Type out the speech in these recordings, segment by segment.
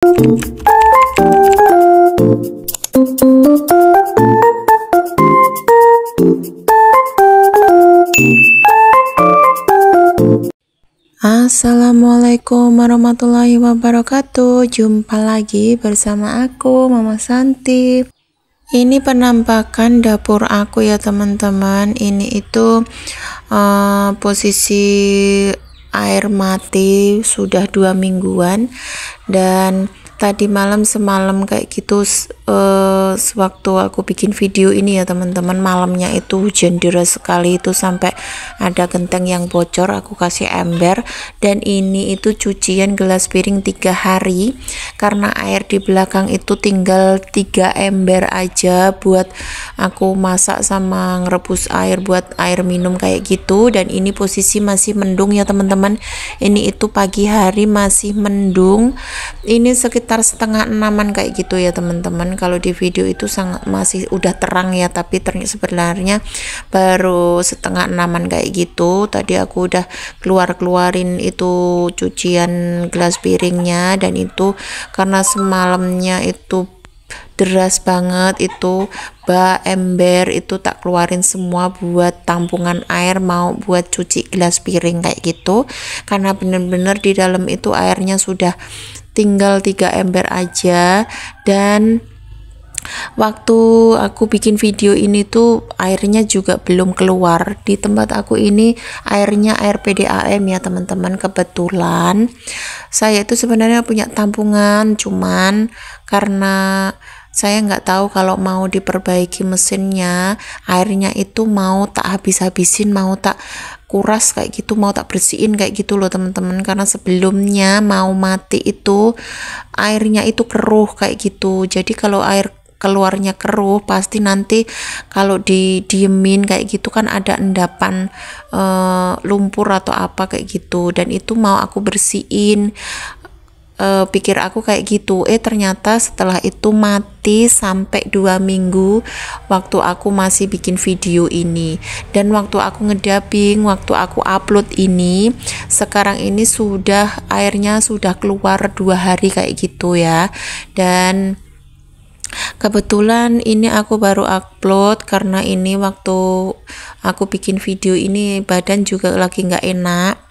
Assalamualaikum warahmatullahi wabarakatuh. Jumpa lagi bersama aku, Mama Santi. Ini penampakan dapur aku ya teman-teman. Ini itu posisi air mati sudah 2 mingguan, dan tadi malam semalam kayak gitu sewaktu aku bikin video ini ya teman-teman, malamnya itu hujan deras sekali, itu sampai ada genteng yang bocor, aku kasih ember. Dan ini itu cucian gelas piring 3 hari karena air di belakang itu tinggal 3 ember aja buat aku masak sama ngerebus air buat air minum kayak gitu. Dan ini posisi masih mendung ya teman-teman, ini itu pagi hari masih mendung, ini sekitar setengah 6-an kayak gitu ya teman-teman. Kalau di video itu masih udah terang ya, tapi sebenarnya baru setengah 6-an kayak gitu. Tadi aku udah keluarin itu cucian gelas piringnya, dan itu karena semalamnya itu deras banget, itu ember itu tak keluarin semua buat tampungan air mau buat cuci gelas piring kayak gitu, karena bener-bener di dalam itu airnya sudah tinggal 3 ember aja. Dan waktu aku bikin video ini tuh airnya juga belum keluar. Di tempat aku ini airnya air PDAM ya teman-teman. Kebetulan saya itu sebenarnya punya tampungan, cuman karena saya nggak tahu kalau mau diperbaiki mesinnya, airnya itu mau tak habis-habisin, mau tak kuras kayak gitu, mau tak bersihin kayak gitu loh teman-teman. Karena sebelumnya mau mati itu airnya itu keruh kayak gitu, jadi kalau air keluarnya keruh pasti nanti kalau didiemin kayak gitu kan ada endapan lumpur atau apa kayak gitu, dan itu mau aku bersihin. Pikir aku kayak gitu, ternyata setelah itu mati sampai 2 minggu waktu aku masih bikin video ini. Dan waktu aku ngedubbing, waktu aku upload ini, sekarang ini sudah airnya sudah keluar 2 hari kayak gitu ya. Dan kebetulan ini aku baru upload karena ini waktu aku bikin video ini badan juga lagi nggak enak.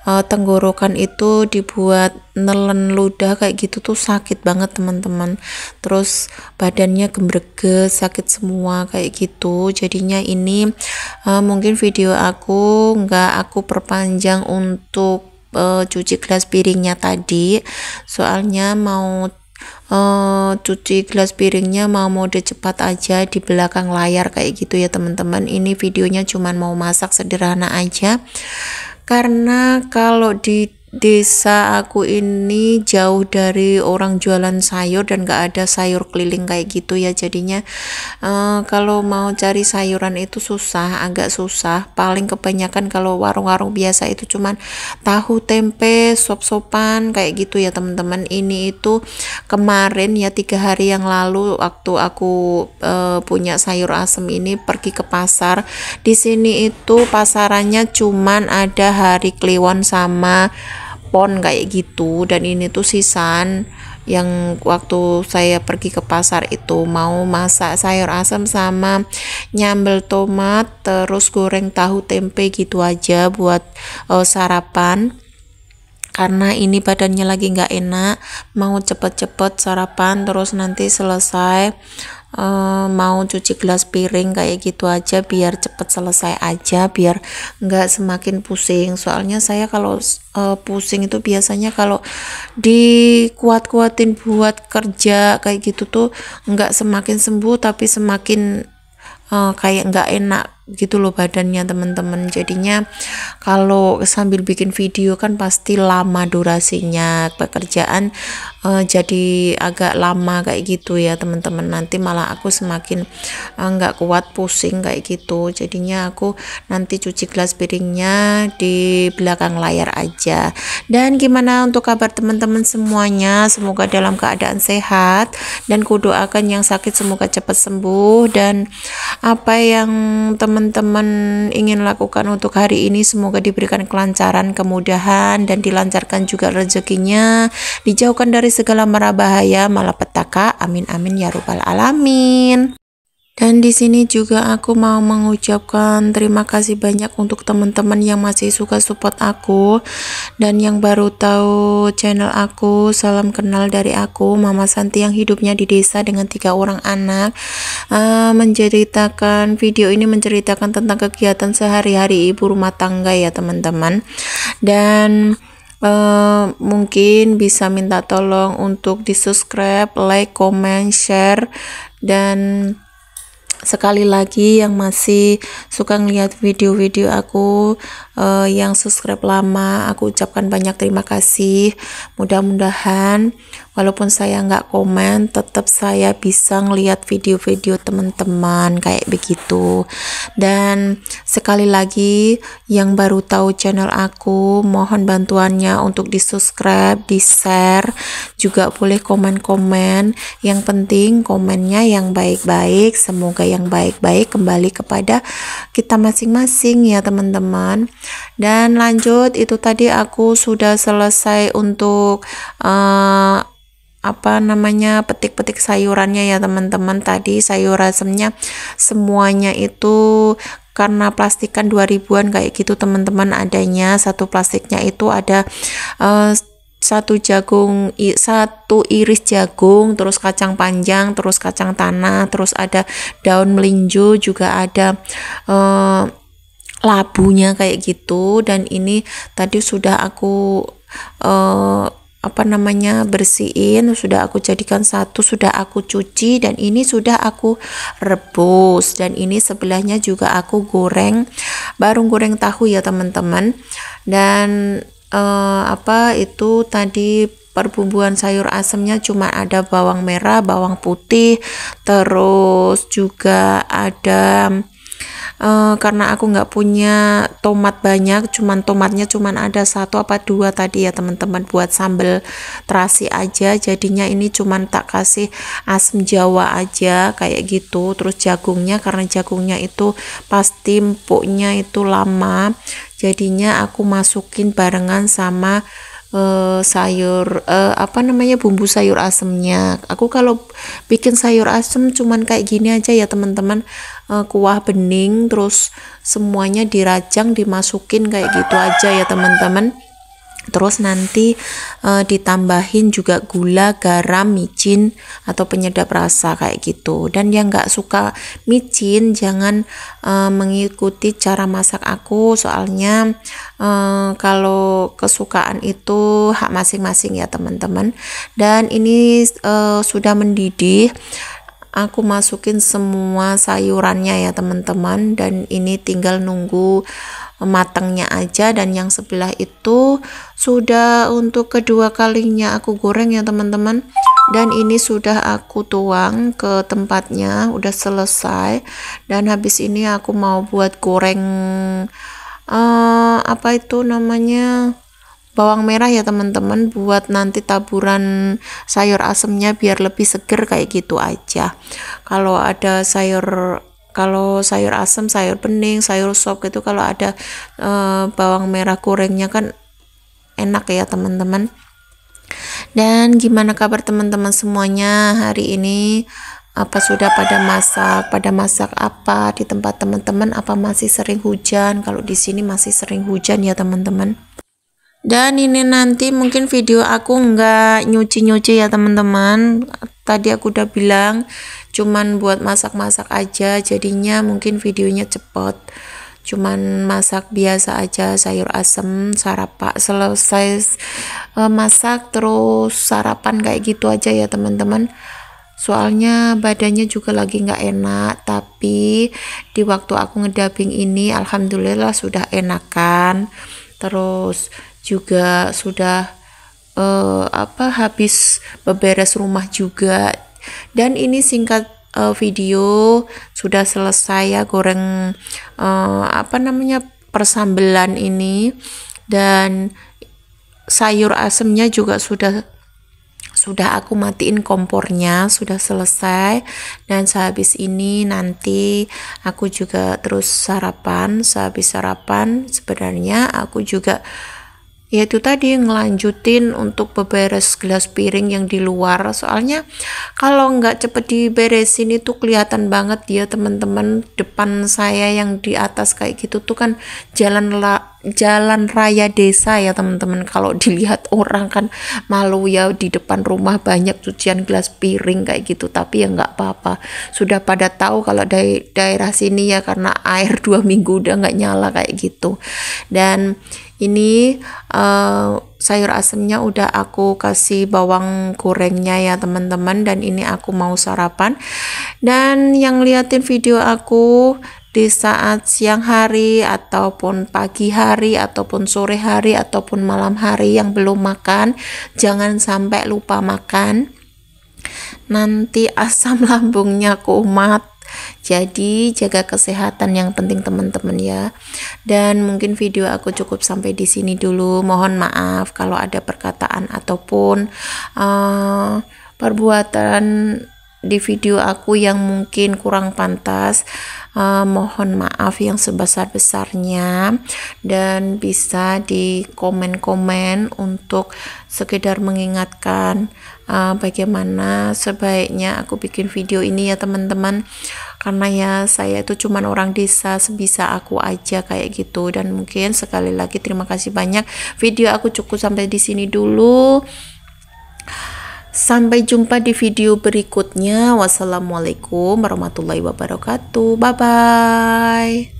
Tenggorokan itu dibuat nelen ludah kayak gitu tuh sakit banget teman-teman, terus badannya gembreges, sakit semua kayak gitu. Jadinya ini mungkin video aku nggak aku perpanjang untuk cuci gelas piringnya tadi, soalnya mau cuci gelas piringnya mau mode cepat aja di belakang layar kayak gitu ya teman-teman. Ini videonya cuman mau masak sederhana aja, karena kalau di desa aku ini jauh dari orang jualan sayur dan gak ada sayur keliling kayak gitu ya. Jadinya kalau mau cari sayuran itu agak susah. Paling kebanyakan kalau warung-warung biasa itu cuman tahu, tempe, sop-sopan kayak gitu ya teman-teman. Ini itu kemarin ya 3 hari yang lalu waktu aku punya sayur asem ini pergi ke pasar. Di sini itu pasarannya cuman ada hari Kliwon sama Pon kayak gitu, dan ini tuh sisan yang waktu saya pergi ke pasar itu mau masak sayur asam sama nyambel tomat, terus goreng tahu tempe gitu aja buat sarapan. Karena ini badannya lagi nggak enak, mau cepet-cepet sarapan terus nanti selesai mau cuci gelas piring kayak gitu aja biar cepet selesai aja, biar nggak semakin pusing. Soalnya saya kalau pusing itu biasanya kalau dikuat-kuatin buat kerja kayak gitu tuh nggak semakin sembuh tapi semakin kayak nggak enak gitu loh badannya teman-teman. Jadinya kalau sambil bikin video kan pasti lama durasinya, pekerjaan jadi agak lama kayak gitu ya teman-teman. Nanti malah aku semakin nggak kuat, pusing kayak gitu. Jadinya aku nanti cuci gelas piringnya di belakang layar aja. Dan gimana untuk kabar teman-teman semuanya, semoga dalam keadaan sehat, dan kudoakan yang sakit semoga cepat sembuh. Dan apa yang teman teman-teman ingin lakukan untuk hari ini, semoga diberikan kelancaran, kemudahan, dan dilancarkan juga rezekinya, dijauhkan dari segala mara bahaya, malapetaka, amin amin ya rabbal alamin. Dan di sini juga aku mau mengucapkan terima kasih banyak untuk teman-teman yang masih suka support aku, dan yang baru tahu channel aku. Salam kenal dari aku, Mama Santi, yang hidupnya di desa dengan 3 orang anak. Menceritakan video ini menceritakan tentang kegiatan sehari-hari ibu rumah tangga ya teman-teman. Dan mungkin bisa minta tolong untuk di subscribe, like, comment, share, dan sekali lagi yang masih suka ngeliat video-video aku, yang subscribe lama, aku ucapkan banyak terima kasih. Mudah-mudahan walaupun saya nggak komen, tetap saya bisa ngeliat video-video teman-teman kayak begitu. Dan sekali lagi yang baru tahu channel aku, mohon bantuannya untuk di subscribe, di share, juga boleh komen-komen. Yang penting komennya yang baik-baik, semoga yang baik-baik kembali kepada kita masing-masing ya teman-teman. Dan lanjut, itu tadi aku sudah selesai untuk petik-petik sayurannya ya teman-teman. Tadi sayur asemnya semuanya itu karena plastikan 2000-an kayak gitu teman-teman adanya. Satu plastiknya itu ada satu iris jagung, terus kacang panjang, terus kacang tanah, terus ada daun melinjo, juga ada labunya kayak gitu. Dan ini tadi sudah aku bersihin, sudah aku jadikan satu, sudah aku cuci, dan ini sudah aku rebus. Dan ini sebelahnya juga aku goreng, baru goreng tahu ya teman-teman. Dan itu tadi perbumbuan sayur asemnya cuma ada bawang merah, bawang putih, terus juga ada karena aku nggak punya tomat banyak, tomatnya cuman ada 1 apa 2 tadi ya teman-teman, buat sambal terasi aja. Jadinya ini cuman tak kasih asam jawa aja kayak gitu. Terus jagungnya, karena jagungnya itu pasti empuknya itu lama, jadinya aku masukin barengan sama bumbu sayur asemnya. Aku kalau bikin sayur asem cuman kayak gini aja ya teman-teman, kuah bening, terus semuanya dirajang dimasukin kayak gitu aja ya teman-teman. Terus nanti ditambahin juga gula, garam, micin atau penyedap rasa kayak gitu. Dan yang nggak suka micin jangan mengikuti cara masak aku, soalnya kalau kesukaan itu hak masing-masing ya teman-teman. Dan ini sudah mendidih, aku masukin semua sayurannya ya teman-teman, dan ini tinggal nunggu matangnya aja. Dan yang sebelah itu sudah untuk kedua kalinya aku goreng ya teman-teman, dan ini sudah aku tuang ke tempatnya, udah selesai. Dan habis ini aku mau buat goreng bawang merah ya teman-teman, buat nanti taburan sayur asemnya biar lebih seger kayak gitu aja. Kalau sayur asem, sayur bening, sayur sop gitu, kalau ada bawang merah gorengnya kan enak ya teman-teman. Dan gimana kabar teman-teman semuanya hari ini? Apa sudah pada masak apa di tempat teman-teman? Apa masih sering hujan? Kalau di sini masih sering hujan ya teman-teman. Dan ini nanti mungkin video aku nggak nyuci-nyuci ya teman-teman. Tadi aku udah bilang cuman buat masak-masak aja, jadinya mungkin videonya cepet. Cuman masak biasa aja, sayur asem, sarapan, selesai masak terus sarapan kayak gitu aja ya teman-teman. Soalnya badannya juga lagi nggak enak, tapi di waktu aku ngedubbing ini alhamdulillah sudah enakan. Terus juga sudah habis beberes rumah juga. Dan ini singkat video sudah selesai ya goreng persambelan ini, dan sayur asemnya juga sudah sudah aku matiin kompornya, sudah selesai. Dan sehabis ini nanti aku juga terus sarapan. Sehabis sarapan sebenarnya aku juga yaitu tadi ngelanjutin untuk beberes gelas piring yang di luar, soalnya kalau nggak cepet diberesin itu kelihatan banget ya teman-teman, depan saya yang di atas kayak gitu tuh kan jalan raya desa ya teman-teman. Kalau dilihat orang kan malu ya, di depan rumah banyak cucian gelas piring kayak gitu, tapi ya nggak apa-apa, sudah pada tahu kalau dari daerah sini ya, karena air 2 minggu udah nggak nyala kayak gitu. Dan ini sayur asemnya udah aku kasih bawang gorengnya ya teman-teman, dan ini aku mau sarapan. Dan yang liatin video aku di saat siang hari ataupun pagi hari ataupun sore hari ataupun malam hari yang belum makan, jangan sampai lupa makan, nanti asam lambungnya kumat. Jadi jaga kesehatan yang penting teman-teman ya. Dan mungkin video aku cukup sampai di sini dulu. Mohon maaf kalau ada perkataan ataupun perbuatan di video aku yang mungkin kurang pantas. Mohon maaf yang sebesar-besarnya, dan bisa di komen-komen untuk sekedar mengingatkan bagaimana sebaiknya aku bikin video ini ya teman-teman, karena ya saya itu cuman orang desa, sebisa aku aja kayak gitu. Dan mungkin sekali lagi terima kasih banyak, video aku cukup sampai di sini dulu. Sampai jumpa di video berikutnya. Wassalamualaikum warahmatullahi wabarakatuh. Bye bye.